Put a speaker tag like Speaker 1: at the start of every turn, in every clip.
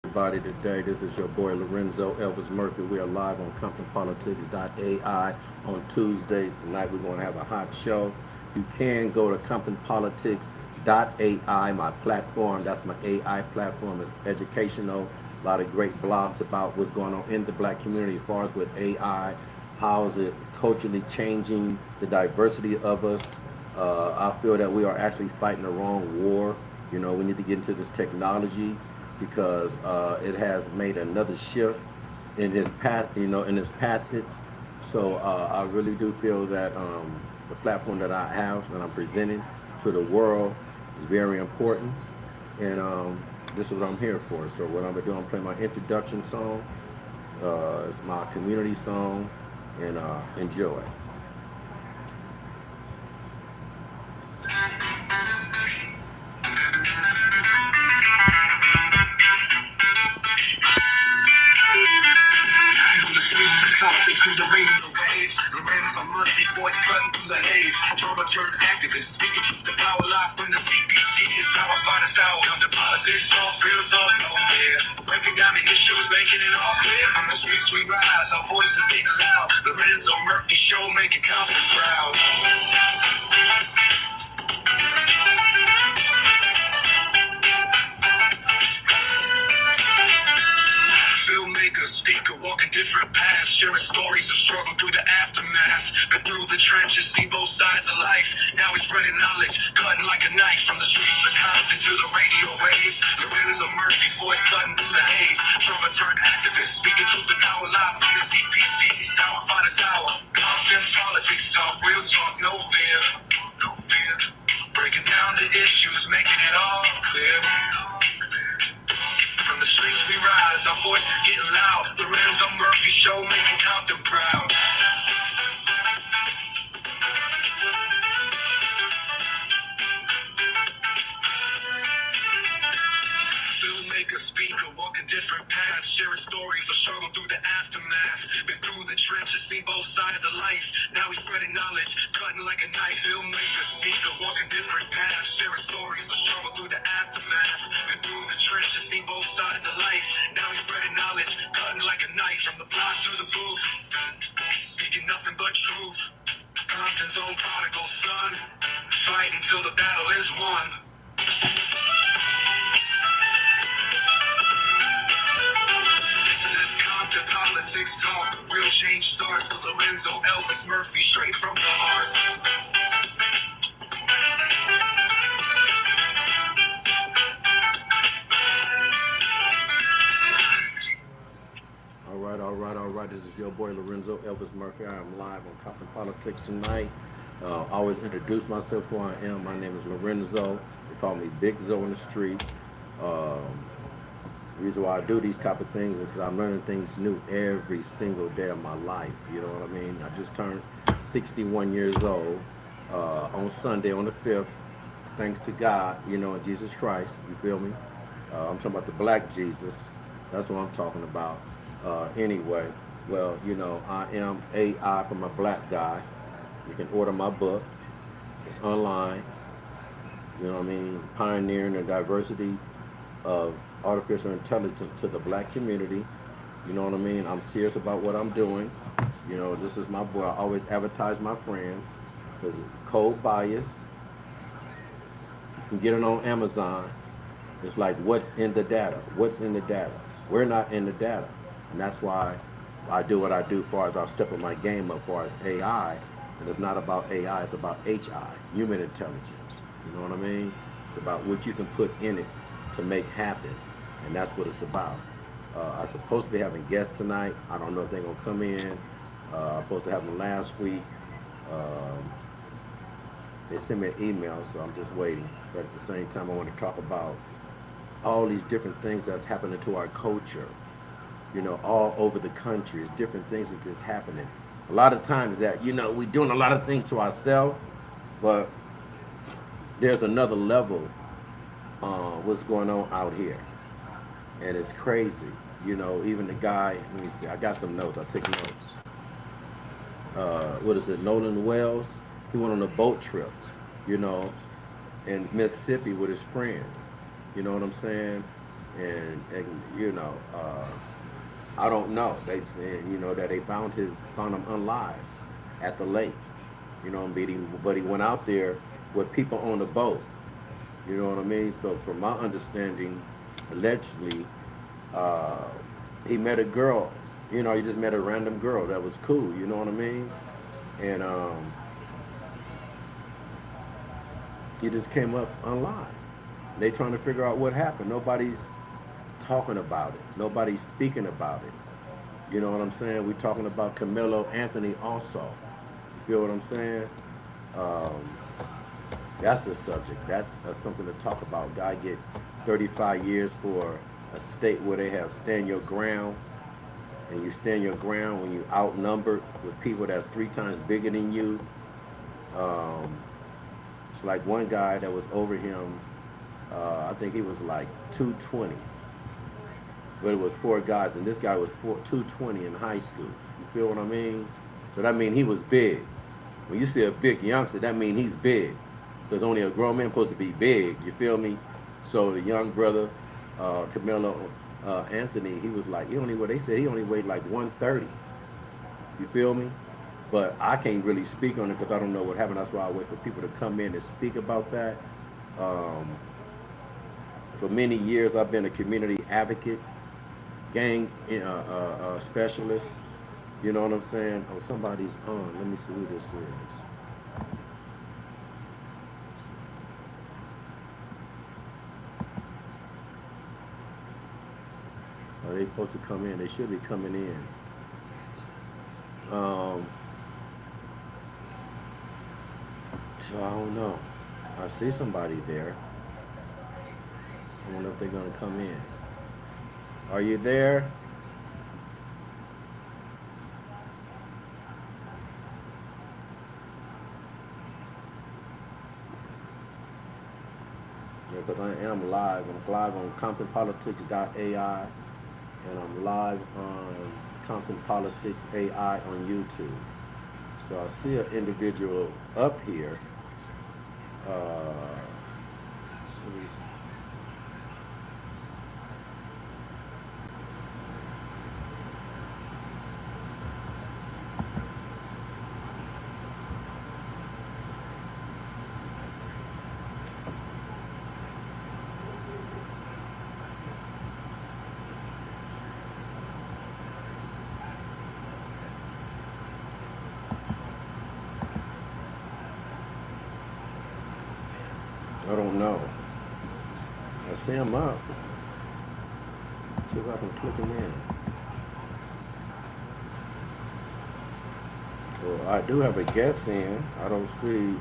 Speaker 1: everybody today. This is your boy Lorenzo Elvis Murphy. We are live on ComptonPolitics.ai on Tuesdays. Tonight we're going to have a hot show. You can go to ComptonPolitics.ai, my platform. That's my AI platform. It's educational. A lot of great blogs about what's going on in the black community as far as with AI. How is it culturally changing the diversity of us? I feel that we are actually fighting the wrong war. We need to get into this technology because it has made another shift in its past, in its passage. So I really do feel that the platform that I have and I'm presenting to the world is very important, and this is what I'm here for. So what I'm gonna do, I'm playing my introduction song. It's my community song, and enjoy. Through the radio waves, Lorenzo Murphy's voice cutting through the haze. Drama turned activist, speaking truth to power live from the CPT. Is how I find us out. Come to politics, talk real talk, no fear. Breaking down the issues, making it all clear. From the streets we rise, our voices getting loud. Lorenzo Murphy show, making Compton proud. Filmmaker, speaker, walking different paths, sharing stories of struggle through the aftermath. Been through the trenches, seen both sides of life. Now he's spreading knowledge, cutting like a knife from the streets of Compton to the radio waves. Lorenzo Murphy's voice cutting through the haze. Trauma turned activist, speaking truth to power live from the CPT. Sour finest hour. Compton politics talk, real talk, no fear. No fear. Breaking down the issues, making it all clear. From the streets we rise, our voices getting loud. Lorenzo Murphy show, making Compton proud. Filmmaker, speaker, walking different paths, sharing stories of struggle through the aftermath. Been through the trenches, seen both sides of life. Now he's spreading knowledge, cutting like a knife. Filmmaker, speaker, walking different paths, sharing stories of struggle through the aftermath. Been through the trenches, seen both sides of life. Now he's spreading knowledge, cutting like a knife. From the block to the booth, speaking nothing but truth. Compton's own prodigal son, fighting till the battle is won. Compton politics talk, real change starts with Lorenzo Elvis Murphy, straight from the heart. All right. This is your boy Lorenzo Elvis Murphy. I am live on Compton Politics tonight. I always introduce myself, who I am. My name is Lorenzo. They call me Big Zo in the street. The reason why I do these type of things is because I'm learning things new every single day of my life. You know what I mean? I just turned 61 years old on Sunday on the 5th. Thanks to God, and Jesus Christ. You feel me? I'm talking about the black Jesus. That's what I'm talking about. Anyway, well, I am AI from a black guy. You can order my book. It's online. You know what I mean? Pioneering the diversity of artificial intelligence to the black community. You know what I mean? I'm serious about what I'm doing. This is my boy. I always advertise my friends. There's Code Bias. You can get it on Amazon. It's like, what's in the data? What's in the data? We're not in the data. And that's why I do what I do as far as I'll step up my game up as far as AI. And it's not about AI, it's about HI, human intelligence. You know what I mean? It's about what you can put in it to make happen. And that's what it's about. I'm supposed to be having guests tonight. I don't know if they're going to come in. I'm supposed to have them last week. They sent me an email, so I'm just waiting. But at the same time, I want to talk about all these different things that's happening to our culture. All over the country. It's different things that's just happening. A lot of times that, we're doing a lot of things to ourselves, but there's another level what's going on out here. And it's crazy. Even the guy, let me see, I got some notes. I took notes. What is it, Nolan Wells? He went on a boat trip, in Mississippi with his friends. You know what I'm saying? and you know, I don't know. They said, you know, that they found him unalive at the lake. You know, but he went out there with people on the boat. You know what I mean? So from my understanding, allegedly, uh, he met a girl. You know, he just met a random girl that was cool. You know what I mean? And he just came up unalive. They trying to figure out what happened. Nobody's talking about it. Nobody's speaking about it. You know what I'm saying? We're talking about Carmelo Anthony also. You feel what I'm saying? Um, that's a subject. That's something to talk about. Guy get 35 years for a state where they have stand your ground, and you stand your ground when you outnumbered with people that's 3 times bigger than you. Um, it's like one guy that was over him. I think he was like 220, but it was 4 guys, and this guy was 220 in high school. You feel what I mean? So that mean he was big. When you see a big youngster, that mean he's big. Because only a grown man supposed to be big. You feel me? So the young brother, Carmelo Anthony, he was like, they said he only weighed like 130. You feel me? But I can't really speak on it because I don't know what happened. That's why I wait for people to come in and speak about that. Um, for many years, I've been a community advocate, gang specialist. You know what I'm saying? Oh, somebody's on. Let me see who this is. Are they supposed to come in? They should be coming in. Um, so I don't know. I see somebody there. I wonder if they're gonna come in. Are you there? Yeah, because I am live. I'm live on ComptonPolitics.ai, and I'm live on Compton Politics AI on YouTube. So I see an individual up here. Let me see. I don't know. I see him up. See if I can click him in. Well, I do have a guest in. I don't see.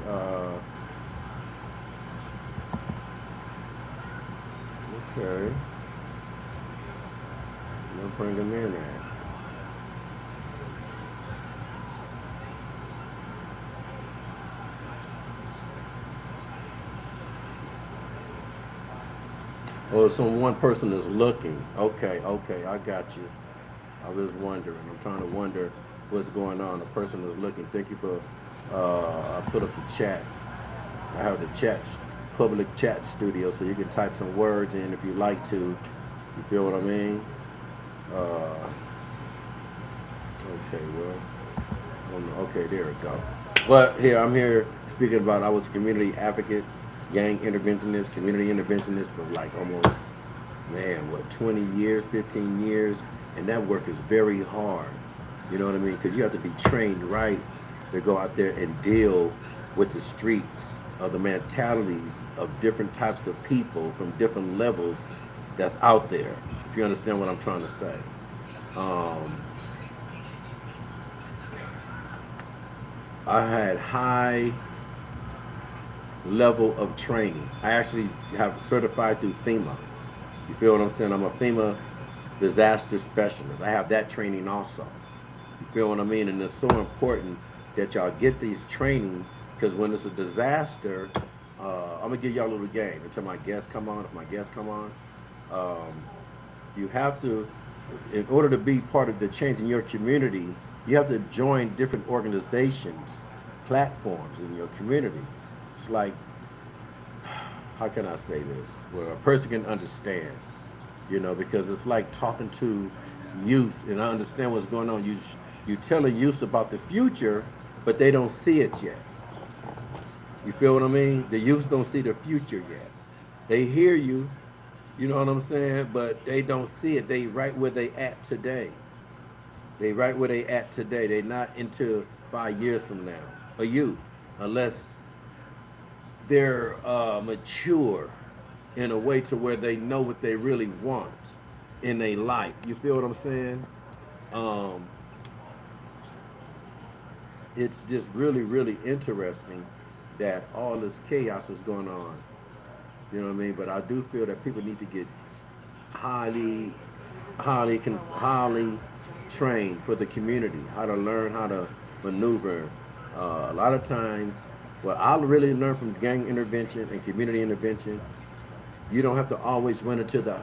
Speaker 1: Okay. We'll bring him in at. Oh, so one person is looking. Okay, okay, I got you. I was wondering. I'm trying to wonder what's going on. The person is looking. Thank you for. I put up the chat. I have the public chat studio, so you can type some words in if you like to. You feel what I mean? Uh, okay, well, okay, there we go. But here, I'm here speaking about. I was a community advocate, gang interventionist, community interventionist for like almost, man, what, 20 years, 15 years, and that work is very hard. You know what I mean? Because you have to be trained right to go out there and deal with the streets, of the mentalities of different types of people from different levels that's out there. If you understand what I'm trying to say. Um, I had high level of training. I actually have certified through FEMA. You feel what I'm saying? I'm a FEMA disaster specialist. I have that training also. You feel what I mean? And it's so important that y'all get these training because when it's a disaster, I'm gonna give y'all a little game until my guests come on. If my guests come on, um, you have to, in order to be part of the change in your community, you have to join different organizations, platforms in your community. It's like, how can I say this? Where a person can understand. because it's like talking to youth, and I understand what's going on. You tell a youth about the future, but they don't see it yet. You feel what I mean? The youths don't see the future yet. They hear you, you know what I'm saying, but they don't see it. They right where they at today. They right where they at today. They not into 5 years from now. A youth, unless they're mature in a way to where they know what they really want in their life. You feel what I'm saying? Um, it's just really, really interesting that all this chaos is going on. You know what I mean? But I do feel that people need to get highly, highly trained for the community, how to learn how to maneuver. A lot of times, what I really learned from gang intervention and community intervention, you don't have to always run into the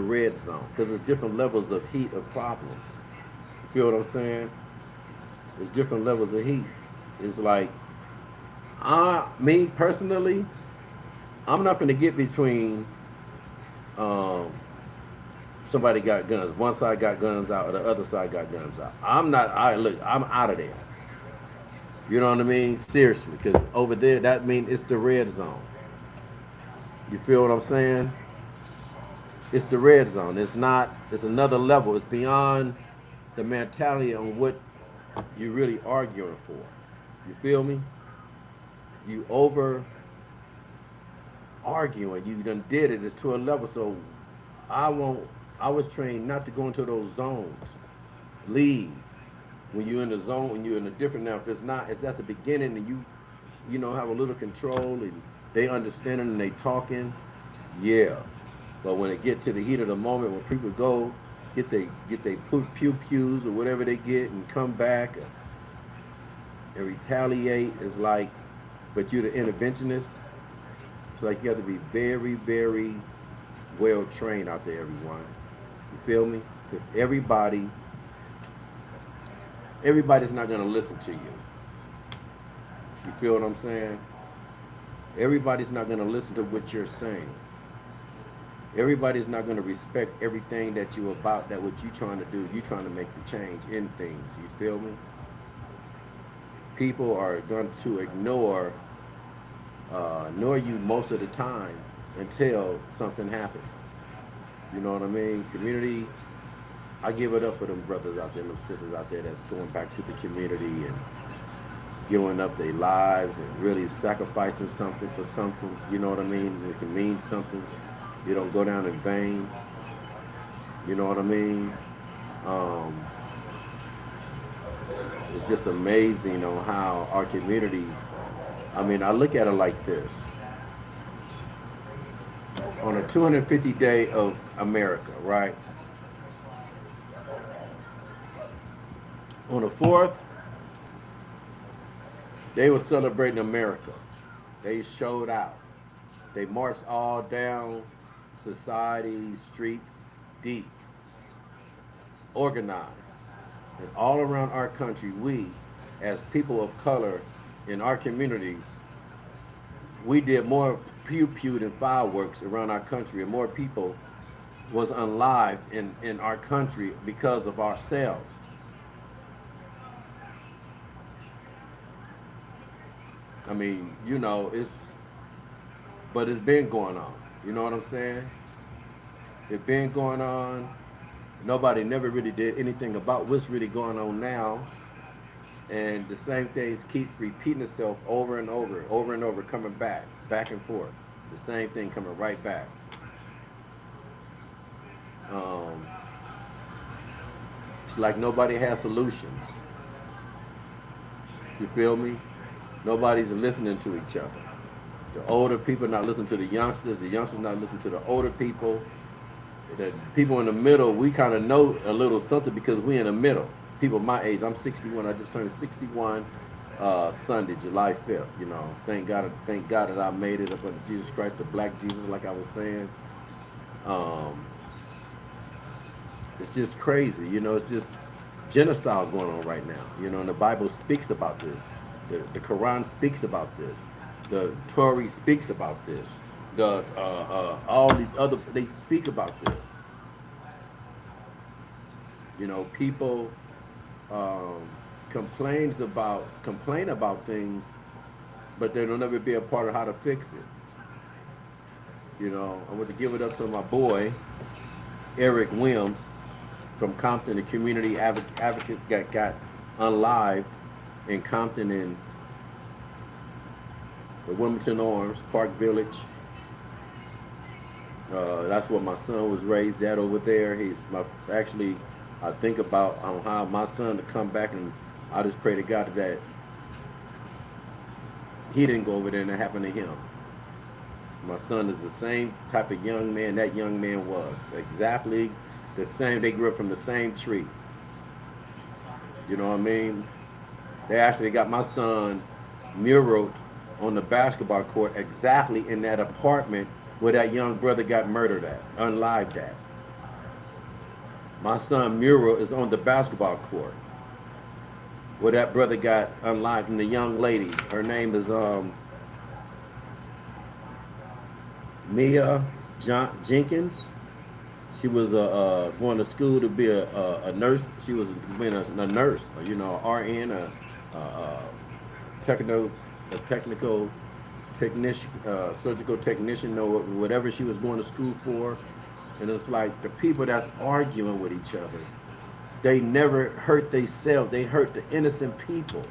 Speaker 1: red zone, because there's different levels of heat of problems. You feel what I'm saying? There's different levels of heat. It's like, me personally, I'm not going to get between um, somebody got guns. One side got guns out, or the other side got guns out. I'm not. I'm out of there. You know what I mean? Seriously, because over there, that means it's the red zone. You feel what I'm saying? It's the red zone. It's not. It's another level. It's beyond the mentality on what you're really arguing for. You feel me? You over arguing. You done did it. It's to a level. So I won't. I was trained not to go into those zones. Leave when you're in the zone. When you're in a different, now, if it's not, it's at the beginning, and you have a little control, and they understanding and they talking. Yeah, but when it get to the heat of the moment, when people go get they pew pews or whatever they get and come back and retaliate, it's like, but you're the interventionist. It's like you have to be very, very well trained out there, everyone. You feel me? Because everybody's not gonna listen to you. You feel what I'm saying? Everybody's not gonna listen to what you're saying. Everybody's not gonna respect everything that you're about, that what you trying to do. You trying to make the change in things. You feel me? People are going to ignore you most of the time until something happens. You know what I mean? Community, I give it up for them brothers out there, them sisters out there that's going back to the community and giving up their lives and really sacrificing something for something. You know what I mean? It can mean something. You don't go down in vain. You know what I mean? Um, it's just amazing on how our communities, I mean, I look at it like this. On a 250 day of America, right? On the 4th, they were celebrating America. They showed out. They marched all down society, streets, deep, organized. And all around our country, we, as people of color in our communities, we did more pew pew than fireworks around our country, and more people was unalived in our country because of ourselves. I mean, but it's been going on. You know what I'm saying? It's been going on. Nobody never really did anything about what's really going on now. And the same things keeps repeating itself over and over, coming back and forth. The same thing coming right back. Um, it's like nobody has solutions. You feel me? Nobody's listening to each other. The older people not listening to the youngsters not listening to the older people. The people in the middle, we kind of know a little something because we in the middle. People my age, I'm 61. I just turned 61 Sunday, July 5th. Thank God that I made it up under Jesus Christ, the Black Jesus, like I was saying. It's just crazy. It's just genocide going on right now. And the Bible speaks about this. The Quran speaks about this. The Torah speaks about this. all these other, they speak about this. You know, people um, complain about things, but they don't ever be a part of how to fix it. You know, I want to give it up to my boy Eric Williams from Compton, the community advocate that got unlived in Compton in the Wilmington Arms Park Village. That's what my son was raised at over there. He's my actually. I think about how my son to come back, and I just pray to God that he didn't go over there and it happened to him. My son is the same type of young man that young man was. Exactly the same. They grew up from the same tree. You know what I mean? They actually got my son muraled on the basketball court exactly in that apartment where that young brother got murdered at, unlived at. My son mural is on the basketball court where that brother got unlived, and the young lady, her name is Mia Jenkins. She was going to school to be a nurse. She was being a nurse, you know, RN, a technical, a technical technician, surgical technician, or whatever she was going to school for. And it's like the people that's arguing with each other, they never hurt themselves. They hurt the innocent people.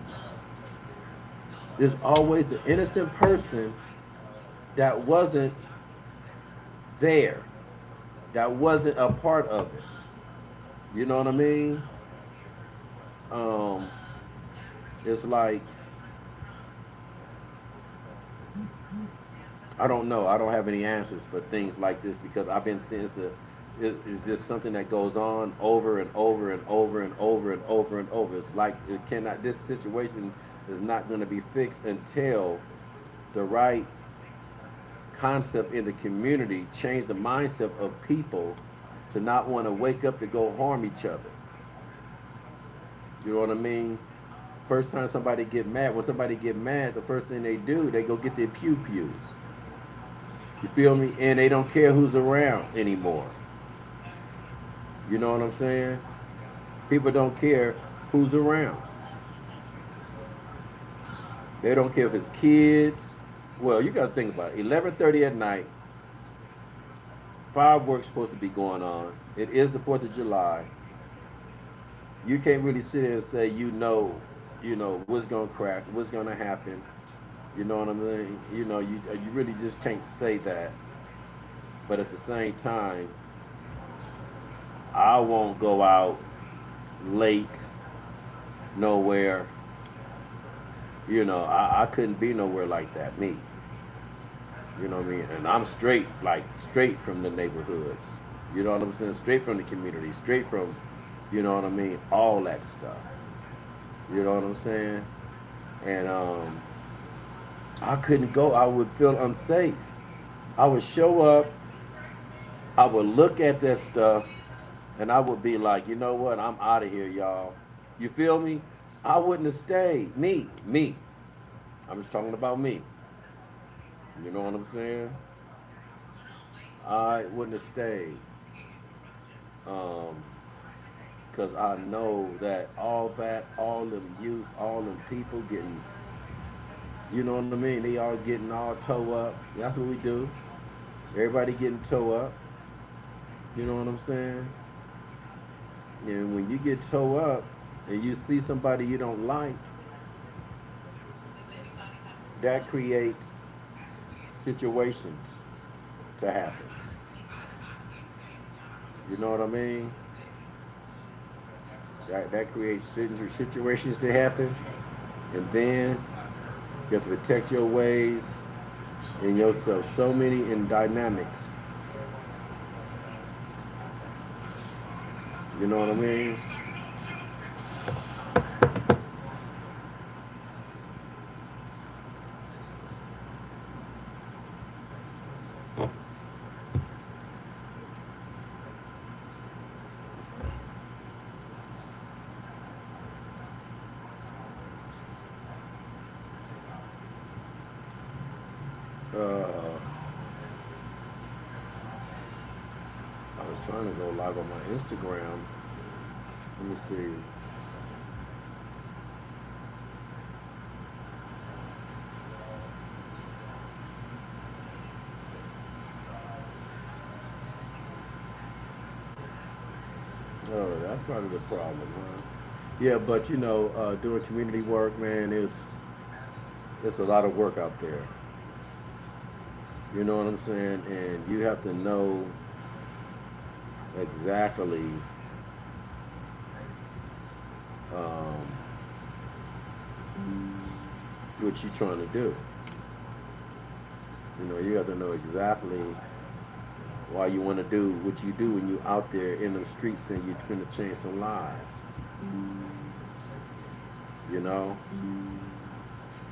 Speaker 1: There's always an innocent person that wasn't there, that wasn't a part of it. You know what I mean? Um, it's like, I don't know. I don't have any answers for things like this because I've been seeing it's just something that goes on over and over and over and over and over and over. It's like it cannot. This situation is not going to be fixed until the right concept in the community change the mindset of people to not want to wake up to go harm each other. You know what I mean? First time somebody get mad, when somebody get mad, the first thing they do, they go get their pew-pews. You feel me? And they don't care who's around anymore. You know what I'm saying? People don't care who's around. They don't care if it's kids. Well, you got to think about it. 11:30 at night, fireworks supposed to be going on. It is the 4th of July. You can't really sit there and say you know what's gonna crack, what's gonna happen. You know what I mean? You know, you really just can't say that. But at the same time, I won't go out late nowhere. You know, I couldn't be nowhere like that, me. You know what I mean? And I'm straight, like straight from the neighborhoods. You know what I'm saying? Straight from the community, straight from, you know what I mean? All that stuff. You know what I'm saying? And I couldn't go. I would feel unsafe. I would show up, I would look at that stuff, and I would be like, you know what? I'm out of here, y'all. You feel me? I wouldn't have stayed. Me. I'm just talking about me. You know what I'm saying? I wouldn't have stayed. Um, Cause I know that all them youth, all them people getting, you know what I mean? They all getting all toe up. That's what we do. Everybody getting toe up. You know what I'm saying? And when you get toe up and you see somebody you don't like, that creates situations to happen. You know what I mean? That creates certain situations to happen, and then you have to protect your ways and yourself. So many in dynamics. You know what I mean? Uh, trying to go live on my Instagram. Let me see. Oh, that's probably the problem, huh? Yeah, but you know, doing community work, man, it's a lot of work out there. You know what I'm saying? And you have to know exactly um, what you're trying to do. You know, you have to know exactly why you want to do what you do when you're out there in the streets and you're going to change some lives. You know,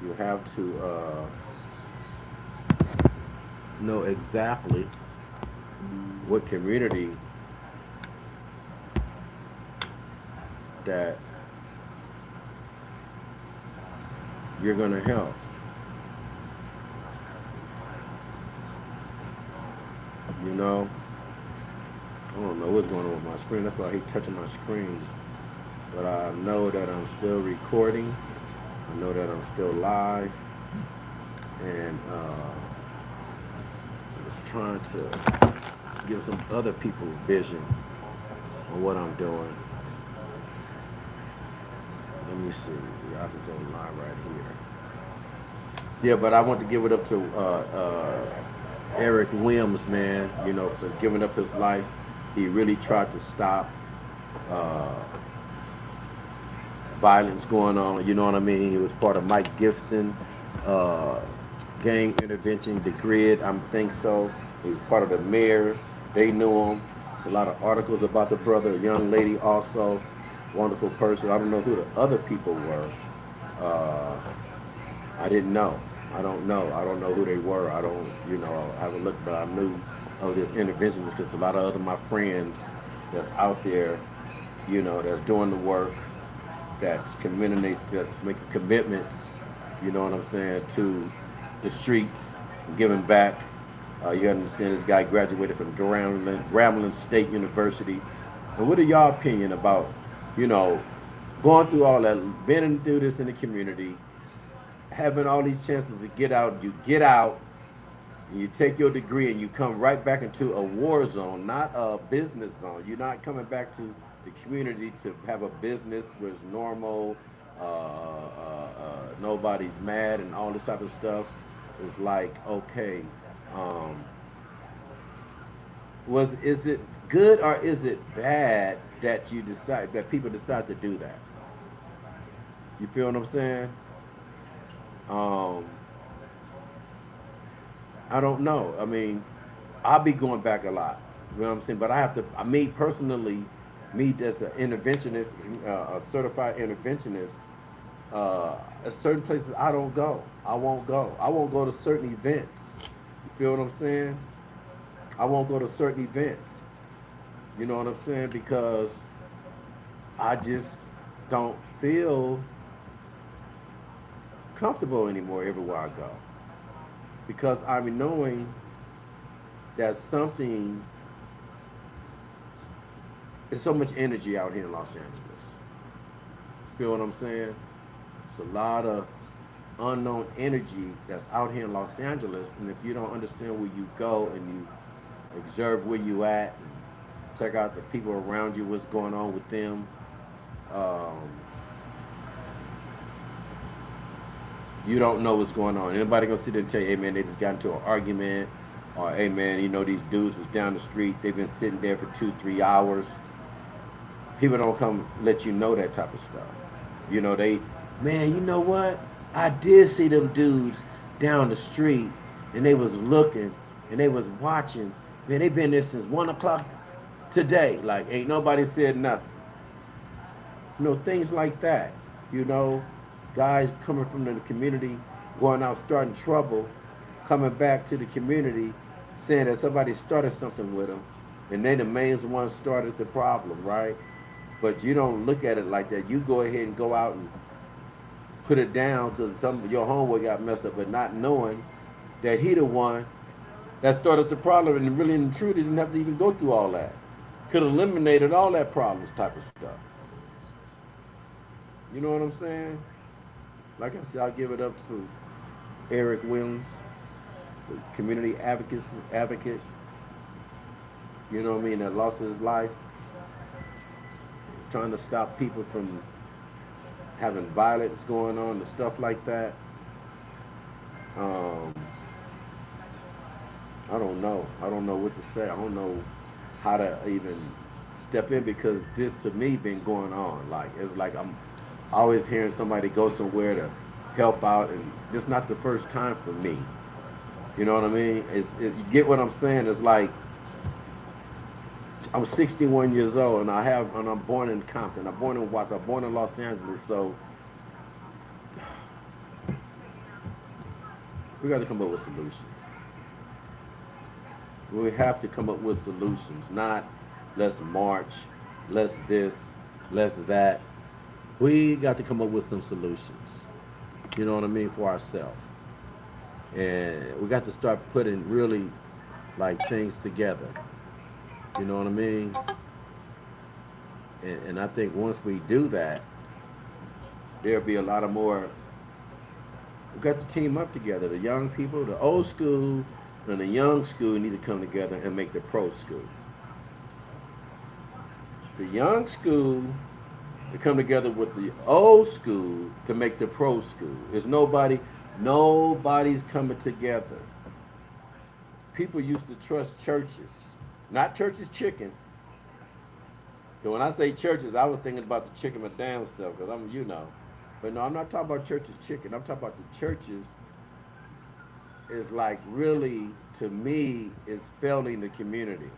Speaker 1: you have to know exactly what community that you're going to help. You know, I don't know what's going on with my screen. That's why I hate touching my screen. But I know that I'm still recording. I know that I'm still live. And I was trying to give some other people vision on what I'm doing. Let me see. I can go live right here. Yeah, but I want to give it up to Eric Williams, man, you know, for giving up his life. He really tried to stop uh, violence going on, you know what I mean? He was part of Mike Gibson uh, gang intervention, the grid, I think so. He was part of the mayor. They knew him. There's a lot of articles about the brother, a young lady also, wonderful person. I don't know who the other people were. Uh, I didn't know. I don't know. I don't know who they were. I don't, you know, I haven't looked, but I knew of this intervention because a lot of other my friends that's out there, you know, that's doing the work, that's committing, that's making commitments, you know what I'm saying, to the streets, giving back. You understand this guy graduated from Grambling State University. And what are y'all opinion about, you know, going through all that, being through this in the community, having all these chances to get out, you get out, and you take your degree and you come right back into a war zone, not a business zone. You're not coming back to the community to have a business where it's normal, nobody's mad and all this type of stuff. It's like, okay, um, is it good or is it bad that you decide that people decide to do that? You feel what I'm saying? Um, I don't know. I mean, I'll be going back a lot. You know what I'm saying? But I have to. Me personally, me as an interventionist, a certified interventionist, at certain places I don't go. I won't go. I won't go to certain events. You feel what I'm saying? I won't go to certain events. You know what I'm saying? Because I just don't feel comfortable anymore everywhere I go. Because I'm knowing that something, there's so much energy out here in Los Angeles. Feel what I'm saying? It's a lot of unknown energy that's out here in Los Angeles, and if you don't understand where you go and you observe where you at, and check out the people around you, what's going on with them, um, you don't know what's going on. Anybody gonna sit there and tell you, hey man, they just got into an argument, or hey man, you know these dudes is down the street, they've been sitting there for 2-3 hours. People don't come let you know that type of stuff. You know, man, you know what? I did see them dudes down the street, and they was looking, and they was watching. Man, they been there since 1 o'clock today. Like, ain't nobody said nothing. You know, things like that. You know, guys coming from the community, going out starting trouble, coming back to the community, saying that somebody started something with them, and they the main ones started the problem, right? But you don't look at it like that. You go ahead and go out and put it down because some your homeboy got messed up, but not knowing that he the one that started the problem, and really in truth, he didn't have to even go through all that. could have eliminated all that problems type of stuff. You know what I'm saying? Like I said, I'll give it up to Eric Williams, the community advocate, you know what I mean, that lost his life trying to stop people from having violence going on and stuff like that. I don't know. I don't know what to say. I don't know how to even step in because this to me been going on. Like it's like I'm always hearing somebody go somewhere to help out, and this not the first time for me. You know what I mean? You get what I'm saying? It's like I'm 61 years old, and I'm born in Compton. I'm born in Watts. I'm born in Los Angeles. So we got to come up with solutions. We have to come up with solutions, not let's march, let's this, let's that. We got to come up with some solutions. You know what I mean, for ourselves. And we got to start putting really like things together. You know what I mean? And I think once we do that, there'll be a lot of more. We got to team up together. The young people, the old school, and the young school need to come together and make the pro school. The young school to come together with the old school to make the pro school. There's nobody's coming together. People used to trust churches, not churches chicken. And when I say churches, I was thinking about the chicken my damn self, because But no, I'm not talking about churches chicken. I'm talking about the churches is like really, to me, is failing the community.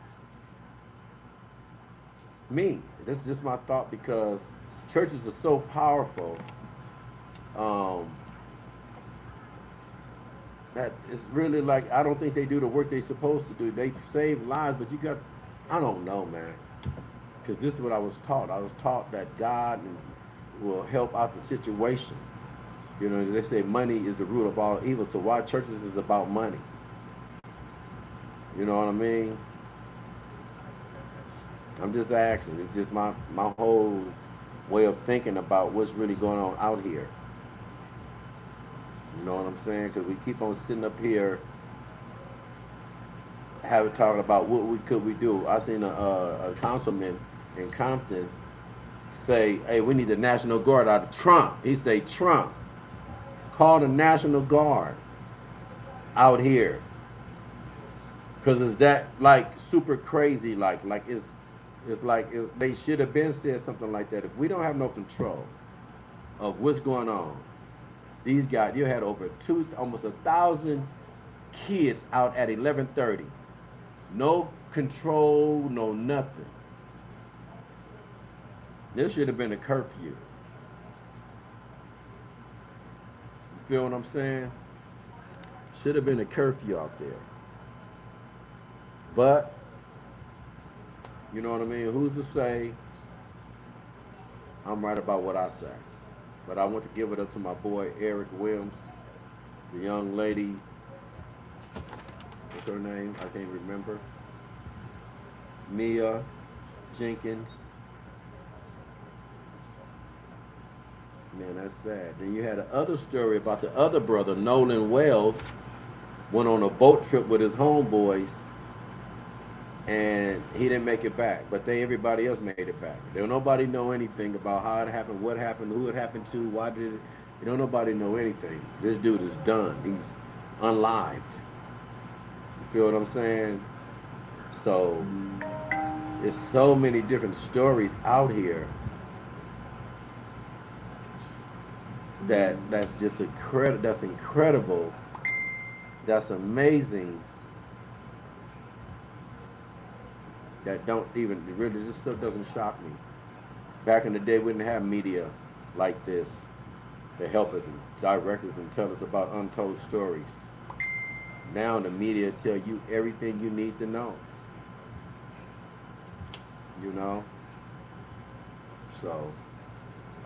Speaker 1: This is just my thought, because churches are so powerful that it's really like, I don't think they do the work they're supposed to do. They save lives, but I don't know, man. Because this is what I was taught. I was taught that God will help out the situation. You know, they say money is the root of all evil. So why churches is about money? You know what I mean? I'm just asking. It's just my whole way of thinking about what's really going on out here. You know what I'm saying? Because we keep on sitting up here talking about what could we do. I seen a councilman in Compton say, hey, we need the National Guard out of Trump. He say, Trump, call the National Guard out here. Because it's that like super crazy, like it's like they should have been said something like that. If we don't have no control of what's going on, these guys, you had over almost 1,000 kids out at 11:30. No control, no nothing. There should have been a curfew. You feel what I'm saying? Should have been a curfew out there. But, you know what I mean? Who's to say I'm right about what I say? But I want to give it up to my boy Eric Williams, the young lady. What's her name? I can't remember. Mia Jenkins. Man, that's sad. Then you had another story about the other brother, Nolan Wells, went on a boat trip with his homeboys, and he didn't make it back. But everybody else made it back. Don't nobody know anything about how it happened, what happened, who it happened to, why did it. You don't nobody know anything. This dude is done. He's unlived. You feel what I'm saying? So there's so many different stories out here that's just incredible. That's incredible. That's amazing. That don't even really, this stuff doesn't shock me. Back in the day, we didn't have media like this to help us and direct us and tell us about untold stories. Now the media tell you everything you need to know. You know? So,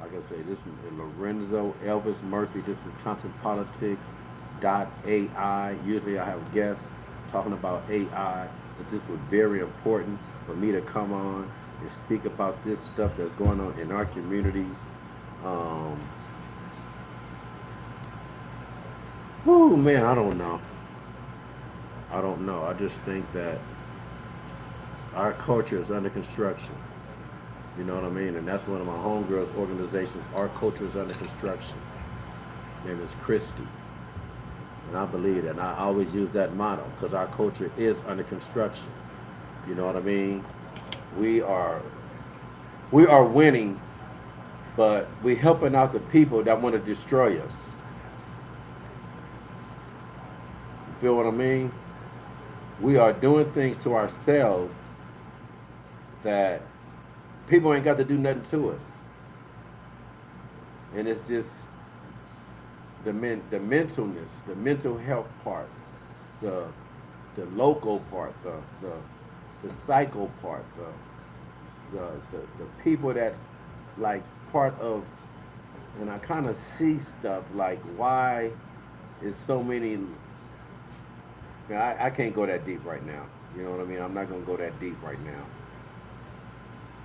Speaker 1: like I say, this is Lorenzo Elvis Murphy. This is ComptonPolitics.ai. Usually I have guests talking about AI, but this was very important for me to come on and speak about this stuff that's going on in our communities. Um, oh man, I don't know. I don't know. I just think that our culture is under construction. You know what I mean? And that's one of my homegirls organizations. Our culture is under construction. Her name is Christy. And I believe that. And I always use that motto because our culture is under construction. You know what I mean? We are we are winning, but we're helping out the people that want to destroy us. You feel what I mean? We are doing things to ourselves that people ain't got to do nothing to us. And it's just the mentalness, the mental health part, the local part, the psycho part, the people that's like part of, and I kind of see stuff like why is so many. I can't go that deep right now. You know what I mean? I'm not gonna go that deep right now.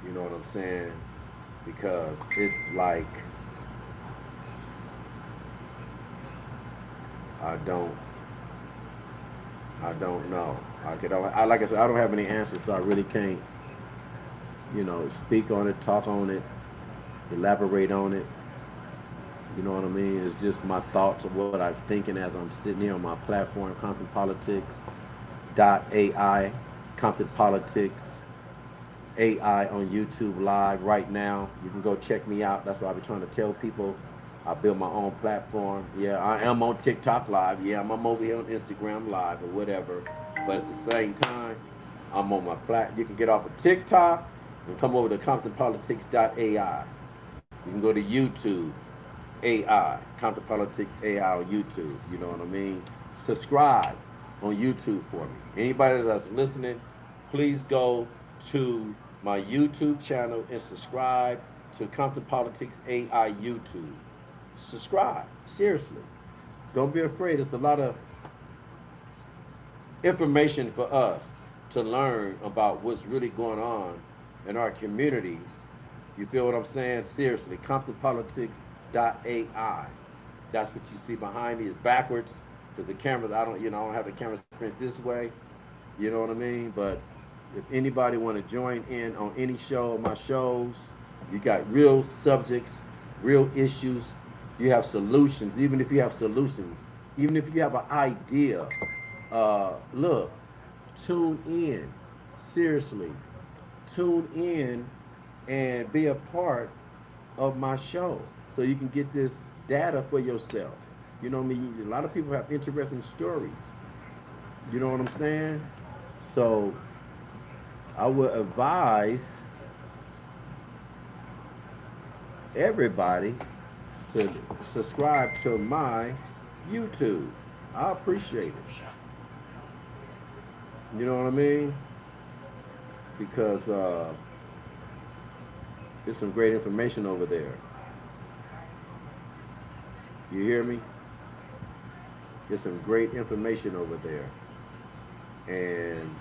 Speaker 1: You know what I'm saying? Because it's like I don't I don't know. Like I said, I don't have any answers, so I really can't, speak on it, talk on it, elaborate on it. You know what I mean? It's just my thoughts of what I'm thinking as I'm sitting here on my platform, Compton Politics AI, Compton Politics AI on YouTube Live right now. You can go check me out. That's what I be trying to tell people. I built my own platform. Yeah, I am on TikTok Live. Yeah, I'm over here on Instagram Live or whatever. But at the same time, I'm on my platform. You can get off of TikTok and come over to ComptonPolitics.ai. You can go to YouTube AI, Compton Politics AI on YouTube. You know what I mean? Subscribe on YouTube for me. Anybody that's listening, please go to my YouTube channel and subscribe to Compton Politics AI YouTube. Subscribe. Seriously. Don't be afraid. It's a lot of information for us to learn about what's really going on in our communities. You feel what I'm saying? Seriously. Compton Politics AI. That's what you see behind me is backwards because the cameras, I don't have the camera sprint this way. You know what I mean? But if anybody want to join in on any show of my shows, you got real subjects, real issues. You have solutions. Even if you have solutions, even if you have an idea, look, tune in. Seriously, tune in and be a part of my show so you can get this data for yourself. You know what I mean? A lot of people have interesting stories. You know what I'm saying? So I would advise everybody to subscribe to my YouTube. I appreciate it. You know what I mean? Because there's some great information over there. You hear me? There's some great information over there. And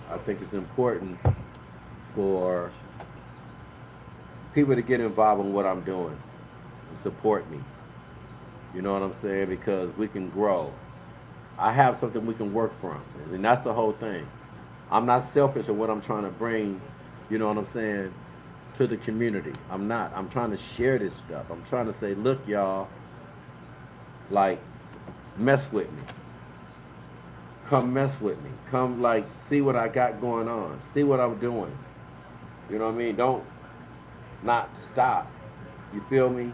Speaker 1: I think it's important for people to get involved in what I'm doing and support me. You know what I'm saying? Because we can grow. I have something we can work from. And that's the whole thing. I'm not selfish in what I'm trying to bring, you know what I'm saying, to the community. I'm not. I'm trying to share this stuff. I'm trying to say, look, y'all, like, mess with me. Come mess with me. Come, like, see what I got going on. See what I'm doing. You know what I mean? Don't not stop. You feel me?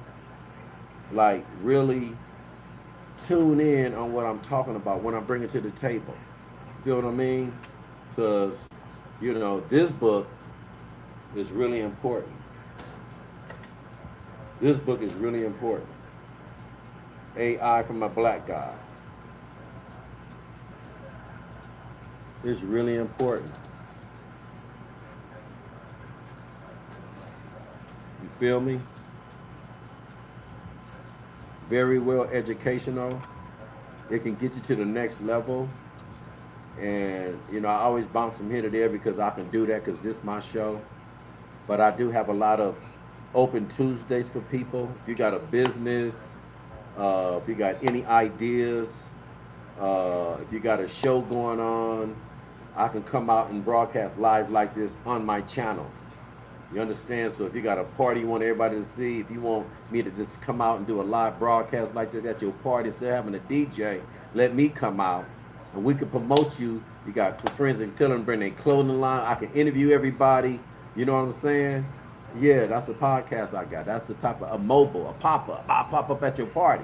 Speaker 1: Like, really tune in on what I'm talking about when I'm bringing to the table. Feel what I mean? Because, this book is really important. This book is really important. AI from a black guy. It's really important. You feel me? Very well educational. It can get you to the next level. And, you know, I always bounce from here to there because I can do that because this is my show. But I do have a lot of open Tuesdays for people. If you got a business, if you got any ideas, if you got a show going on, I can come out and broadcast live like this on my channels. You understand? So if you got a party you want everybody to see, if you want me to just come out and do a live broadcast like this at your party instead of having a DJ, let me come out and we can promote you. You got friends that can tell them to bring their clothing line. I can interview everybody. You know what I'm saying? Yeah, that's a podcast I got. That's the type of a mobile, a pop-up. I'll pop up at your party.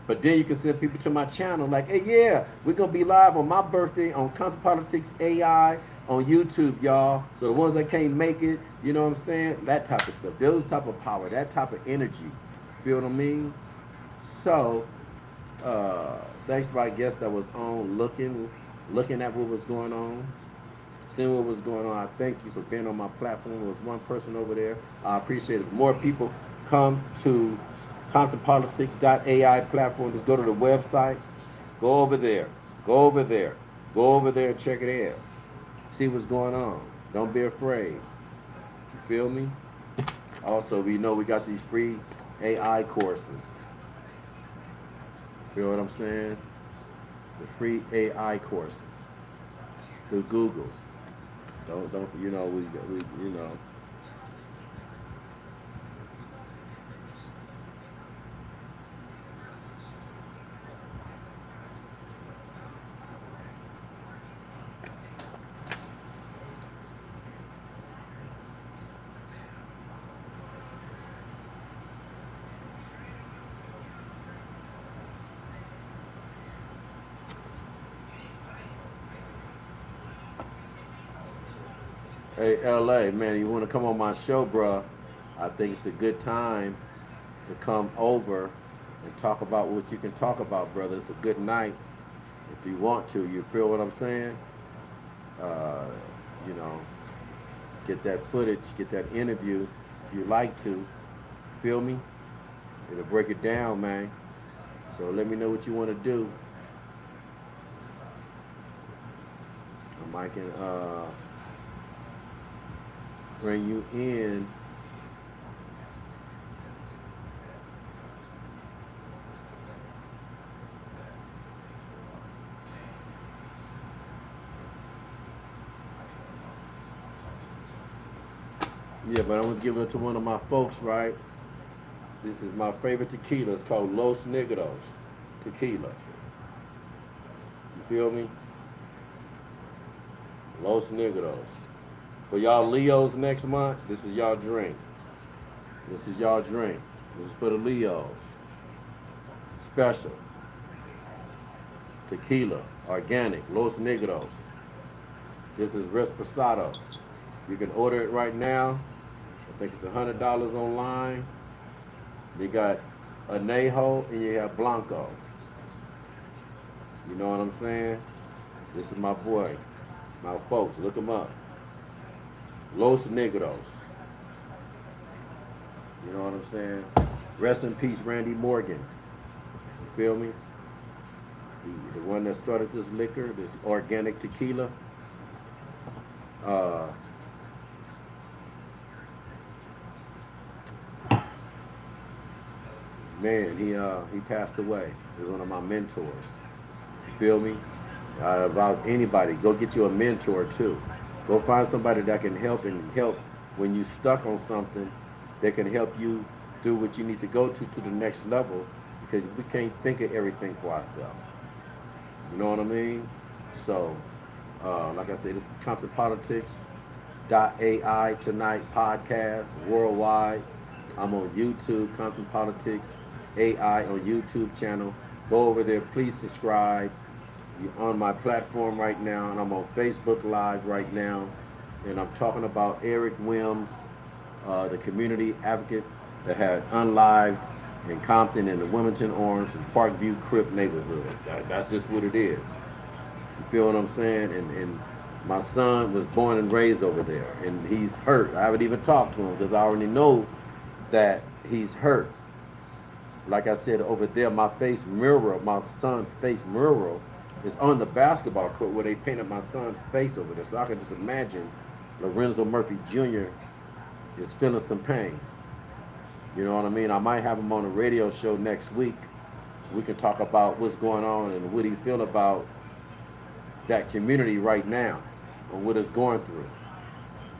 Speaker 1: But then you can send people to my channel like, hey, yeah, we're going to be live on my birthday on Compton Politics AI on YouTube, y'all. So the ones that can't make it, you know what I'm saying? That type of stuff. Those type of power, that type of energy. Feel what I mean? So, thanks to my guest that was on looking at what was going on, seeing what was going on. I thank you for being on my platform. There was one person over there. I appreciate it. More people come to ComptonPolitics.ai platform. Just go to the website. Go over there. Go over there. Go over there and check it out. See what's going on. Don't be afraid. You feel me? Also, we know we got these free AI courses. Feel what I'm saying? The free AI courses through Google. Don't you know we you know. Hey, LA, man, you want to come on my show, bruh? I think it's a good time to come over and talk about what you can talk about, brother. It's a good night if you want to. You feel what I'm saying? Uh, you know, get that footage, get that interview if you like to. Feel me? It'll break it down, man. So let me know what you want to do. I can bring you in. Yeah, but I'm gonna give it to one of my folks, right? This is my favorite tequila. It's called Los Negros tequila. You feel me? Los Negros. For y'all Leos next month, this is y'all drink. This is y'all drink. This is for the Leos. Special. Tequila. Organic. Los Negros. This is Resposado. You can order it right now. I think it's $100 online. You got Anejo and you have Blanco. You know what I'm saying? This is my boy. My folks, look him up. Los Negros. You know what I'm saying? Rest in peace, Randy Morgan. You feel me? The one that started this liquor, this organic tequila. Man, he passed away. He was one of my mentors. You feel me? If I was anybody, go get you a mentor too. Go find somebody that can help when you stuck on something. That can help you do what you need to go to the next level, because we can't think of everything for ourselves. You know what I mean? So, like I said, this is Compton Politics .ai tonight podcast worldwide. I'm on YouTube, Compton Politics AI on YouTube channel. Go over there, please subscribe. You're on my platform right now, and I'm on Facebook Live right now, and I'm talking about Eric Wims, the community advocate that had unlived in Compton in the Wilmington Orange and Parkview Crip neighborhood. That's just what it is. You feel what I'm saying? And my son was born and raised over there, and he's hurt. I haven't even talked to him because I already know that he's hurt. Like I said, over there, my son's face mural It's on the basketball court where they painted my son's face over there. So I can just imagine Lorenzo Murphy Jr. is feeling some pain. You know what I mean? I might have him on a radio show next week so we can talk about what's going on and what he feel about that community right now and what it's going through.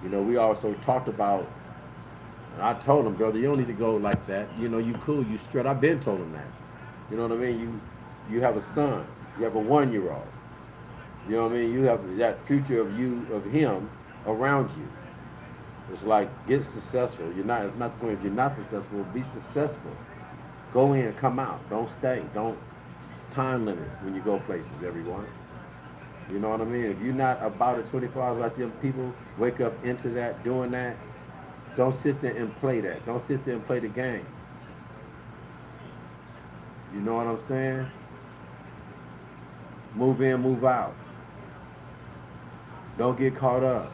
Speaker 1: You know, we also talked about, and I told him, brother, you don't need to go like that. You know, you cool, you straight. I've been told him that. You know what I mean? You have a son. You have a 1-year-old. You know what I mean? You have that future of him around you. It's like, get successful. It's not the point if you're not successful, be successful. Go in, come out. Don't stay. It's time limit when you go places, everyone. You know what I mean? If you're not about it 24 hours like them people, wake up into that, doing that, don't sit there and play that. Don't sit there and play the game. You know what I'm saying? Move in, move out. Don't get caught up.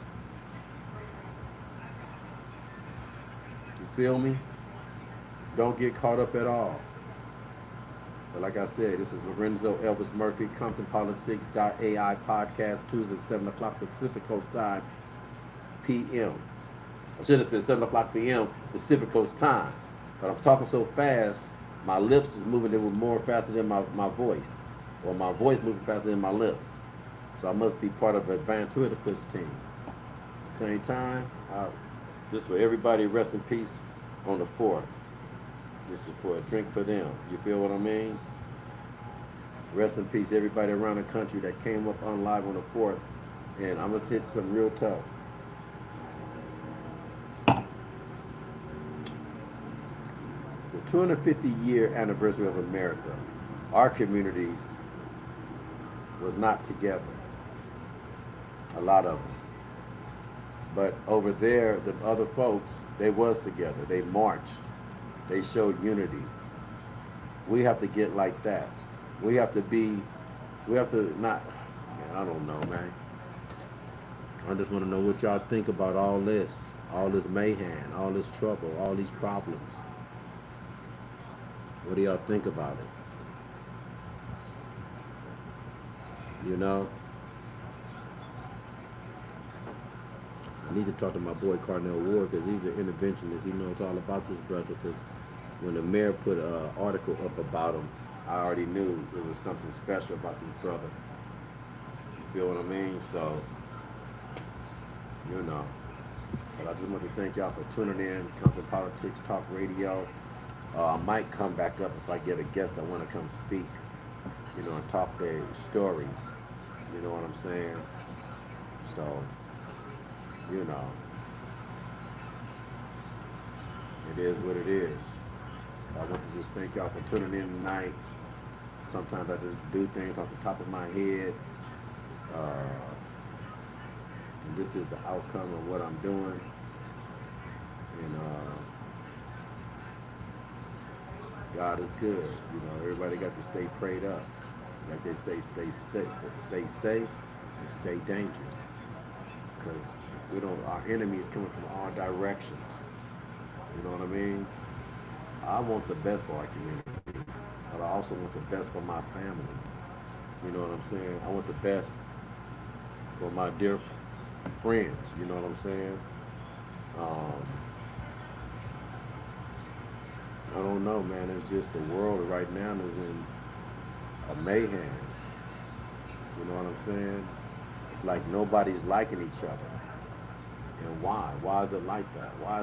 Speaker 1: You feel me? Don't get caught up at all. But like I said, this is Lorenzo Elvis Murphy, ComptonPolitics.ai podcast, Tuesday, 7 o'clock Pacific Coast time, p.m. I should have said 7 o'clock p.m. Pacific Coast time. But I'm talking so fast, my lips is moving more faster than my voice. Or my voice moving faster than my lips. So I must be part of an advanced Twitter-quiz team. At the same time, this for everybody, rest in peace on the 4th. This is for a drink for them. You feel what I mean? Rest in peace, everybody around the country that came up on live on the 4th. And I'm going to hit some real tough. The 250-year anniversary of America, our communities was not together. A lot of them. But over there, the other folks, they was together. They marched. They showed unity. We have to get like that. We have to not, man, I don't know, man. I just want to know what y'all think about all this mayhem, all this trouble, all these problems. What do y'all think about it? You know? I need to talk to my boy Carnell Ward because he's an interventionist. He knows all about this brother because when the mayor put an article up about him, I already knew it was something special about this brother. You feel what I mean? So, you know. But I just want to thank y'all for tuning in. Compton Politics Talk Radio. I might come back up if I get a guest that want to come speak, you know, and talk their story. You know what I'm saying? So, you know, it is what it is. I want to just thank y'all for tuning in tonight. Sometimes I just do things off the top of my head. And this is the outcome of what I'm doing. And God is good. You know, everybody got to stay prayed up. Like they say, stay safe and stay dangerous. Because our enemy is coming from all directions. You know what I mean? I want the best for our community, but I also want the best for my family. You know what I'm saying? I want the best for my dear friends. You know what I'm saying? I don't know, man. It's just the world right now is in a mayhem. You know what I'm saying? It's like nobody's liking each other. And why? Why is it like that? Why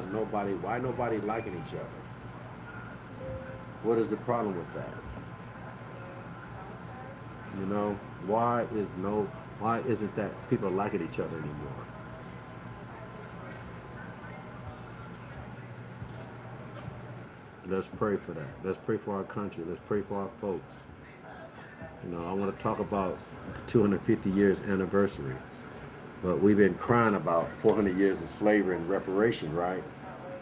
Speaker 1: nobody liking each other? What is the problem with that? You know, why isn't that people liking each other anymore? Let's pray for that. Let's pray for our country. Let's pray for our folks. You know, I want to talk about the 250 years anniversary. But we've been crying about 400 years of slavery and reparation, right?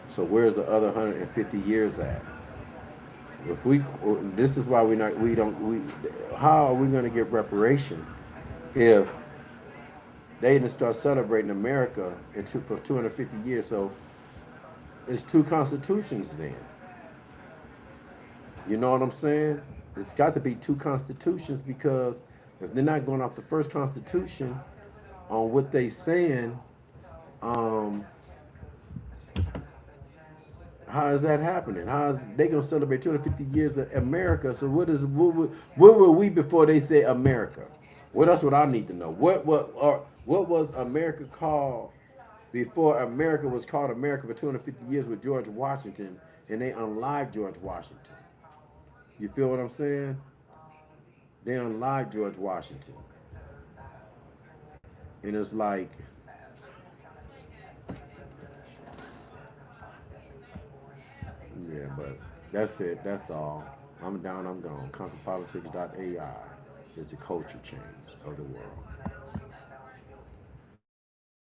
Speaker 1: So where's the other 150 years at? This is why how are we going to get reparation if they didn't start celebrating America for 250 years? So it's two constitutions then. You know what I'm saying? It's got to be two constitutions because If they're not going off the first Constitution on what they saying, um, how is that happening? How is they gonna celebrate 250 years of America? So what were we before they say America? Well, that's what I need to know. What was America called before America was called America for 250 years with George Washington, and they unlived George Washington? You feel what I'm saying? They unlived George Washington, and it's like, yeah, but that's it. That's all. I'm down. I'm gone. Comfortpolitics.ai is the culture change of the world.